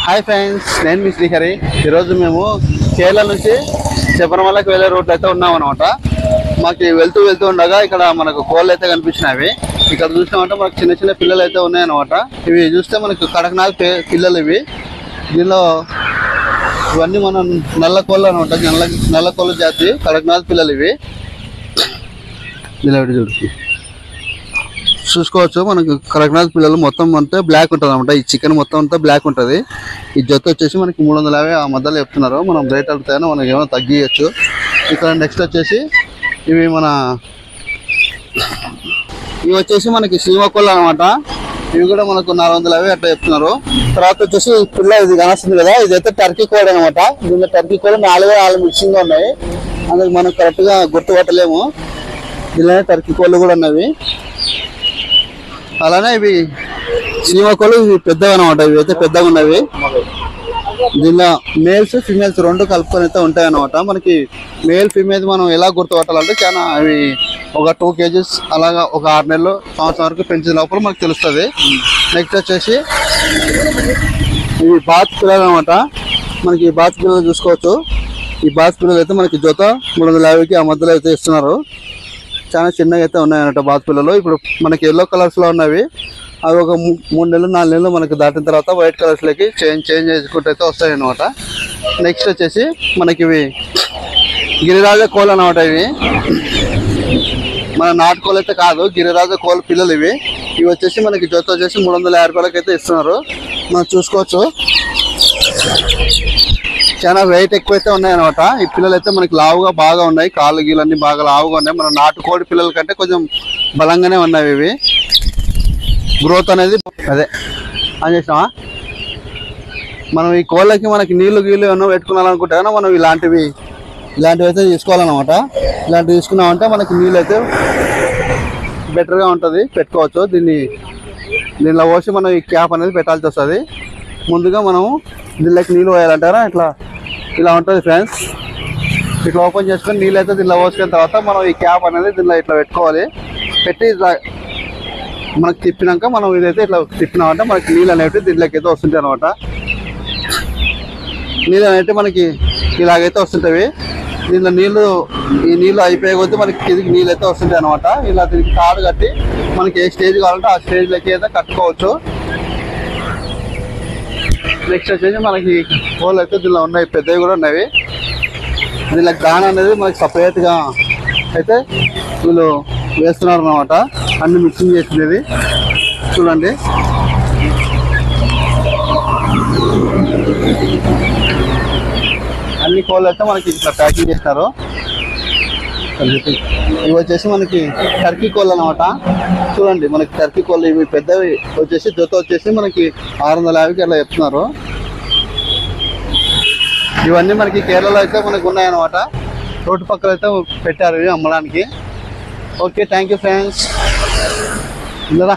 Hi friends, నేను మీ శ్రీహరి. ఈరోజు మేము కేరళ నుంచి శబరిమలకి వెళ్ళే రోడ్లు అయితే ఉన్నాం అనమాట. మాకు వెళ్తూ ఉండగా ఇక్కడ మనకు కోళ్ళు అయితే కనిపించినవి. ఇక్కడ చూసినామంటే మనకు చిన్న చిన్న పిల్లలు అయితే ఉన్నాయన్నమాట. ఇవి చూస్తే మనకు కడకనాథ్ పిల్లలు ఇవి. దీనిలో ఇవన్నీ మనం నల్ల కోళ్ళు అనమాట. నల్ల కోళ్ళ జాతి కడకనాథ్ పిల్లలు ఇవి. ఇలా చూసుకోవచ్చు. మనకు కడకనాథ్ పిల్లలు మొత్తం అంతా బ్లాక్ ఉంటుంది అనమాట. ఈ చికెన్ మొత్తం అంతా బ్లాక్ ఉంటుంది. ఈ జత వచ్చేసి మనకి 350 ఆ మధ్యలో చెప్తున్నారు. మనం రేట్ అడుగుతాయో మనకి ఏమైనా తగ్గియచ్చు. ఇక్కడ నెక్స్ట్ వచ్చేసి ఇవి వచ్చేసి మనకి సీమకోళ్ళు అనమాట. ఇవి కూడా మనకు 450 అట్లా చెప్తున్నారు. తర్వాత వచ్చేసి పిల్ల ఇది కనొస్తుంది కదా, ఇదైతే టర్కీ కోడ్ అనమాట. దీనిలో టర్కీ కోడ్ 4 మిక్సింగ్ ఉన్నాయి. అందుకు మనం కరెక్ట్గా గుర్తుపట్టలేము. ఇలానే టర్కీ కోళ్ళు కూడా ఉన్నవి. అలానే ఇవి సీమకోళ్ళు, ఇవి పెద్దగా అనమాట. ఇవి అయితే పెద్దగా ఉన్నవి. దీనిలో మేల్స్ ఫీమేల్స్ రెండు కలుపుకొని అయితే ఉంటాయి అనమాట. మనకి మేల్ ఫీమేల్ మనం ఎలా గుర్తుపట్టాలంటే చాలా అవి ఒక 2 kgs అలాగా ఒక 6 నెలలు సంవత్సరం వరకు పెంచిన లోపల మనకు తెలుస్తుంది. నెక్స్ట్ వచ్చేసి ఇవి బాత్ పిల్లలు అనమాట. మనకి బాత్ పిల్లలు చూసుకోవచ్చు. ఈ బాత్ పిల్లలు అయితే మనకి జత 350కి ఆ మధ్యలో అయితే ఇస్తున్నారు. చాలా చిన్నగా అయితే ఉన్నాయన్నమాట బాత్ పిల్లలు. ఇప్పుడు మనకి ఎల్లో కలర్స్లో ఉన్నవి. అవి ఒక 3 నెలలు 4 నెలలు మనకి దాటిన తర్వాత వైట్ కలర్స్లోకి చేంజ్ చేసుకుంటూ అయితే వస్తాయి అన్నమాట. నెక్స్ట్ వచ్చేసి మనకి ఇవి గిరిరాజ కోళ్ళు అనమాట. ఇవి మన నాటుకోళ్ళు అయితే కాదు, గిరిరాజ కోళ్ళ పిల్లలు ఇవి. ఇవి వచ్చేసి మనకి జత వచ్చేసి 350 రూపాయలకి అయితే ఇస్తున్నారు. మనం చూసుకోవచ్చు. చాలా వెయిట్ ఎక్కువైతే ఉన్నాయన్నమాట. ఈ పిల్లలు అయితే మనకి లావుగా బాగా ఉన్నాయి. కాళ్ళు గీలన్నీ బాగా లావుగా ఉన్నాయి. మన నాటుకోడి పిల్లల కంటే కొంచెం బలంగానే ఉన్నాయి. ఇవి గ్రోత్ అనేది అదే అని చేసినామా. మనం ఈ కోళ్ళకి మనకి నీళ్లు గీళ్ళు ఏమన్నా పెట్టుకోవాలనుకుంటే కానీ మనం ఇలాంటివి అయితే తీసుకోవాలన్నమాట. ఇలాంటివి తీసుకున్నామంటే మనకి నీళ్ళు అయితే బెటర్గా ఉంటుంది, పెట్టుకోవచ్చు. దీనిలో పోసి మనం ఈ క్యాప్ అనేది పెట్టాల్సి వస్తుంది. ముందుగా మనము దీనిలోకి నీళ్ళు పోయాలంటారా ఇలా ఉంటుంది ఫ్రెండ్స్. ఇట్లా ఓపెన్ చేసుకొని నీళ్ళు అయితే దీనిలో పోసుకున్న తర్వాత మనం ఈ క్యాప్ అనేది దీనిలో ఇట్లా పెట్టుకోవాలి. పెట్టి ఇట్లా మనకు తిప్పినాక మనం ఇదైతే ఇట్లా తిప్పినామంటే మనకి నీళ్ళు అనేవి దీనిలోకి అయితే వస్తుంటాయి అనమాట. నీళ్ళు అనేవి మనకి ఇలాగైతే వస్తుంటాయి. దీనిలో ఈ నీళ్ళు అయిపోయే కొద్దీ మనకి కిందికి నీళ్ళు అయితే వస్తుంటాయి అనమాట. ఇలా దీనికి తాడు కట్టి మనకి ఏ స్టేజ్ కావాలంటే ఆ స్టేజ్లోకి అయితే కట్టుకోవచ్చు. నెక్స్ట్ వచ్చేసి మనకి కోళ్ళు అయితే దీనిలో ఉన్నాయి, పెద్దవి కూడా ఉన్నవి. దీనికి దాన అనేది మనకి సపరేట్గా అయితే వీళ్ళు వేస్తున్నారు అన్నమాట. అన్ని మిక్సింగ్ చేసినది చూడండి. అన్ని కోళ్ళు అయితే మనకి ఇట్లా ప్యాకింగ్ చేస్తారు. ఇవి వచ్చేసి మనకి టర్కీ కోళ్ళు అనమాట. చూడండి, మనకి టర్కీ కోళ్ళు ఇవి పెద్దవి వచ్చేసి జత వచ్చేసి మనకి 650కి అట్లా చెప్తున్నారు. ఇవన్నీ మనకి కేరళలో అయితే మనకు ఉన్నాయన్నమాట. రోడ్డు పక్కన అయితే పెట్టారు ఇవి అమ్మడానికి. Okay, thank you friends. ఇందరా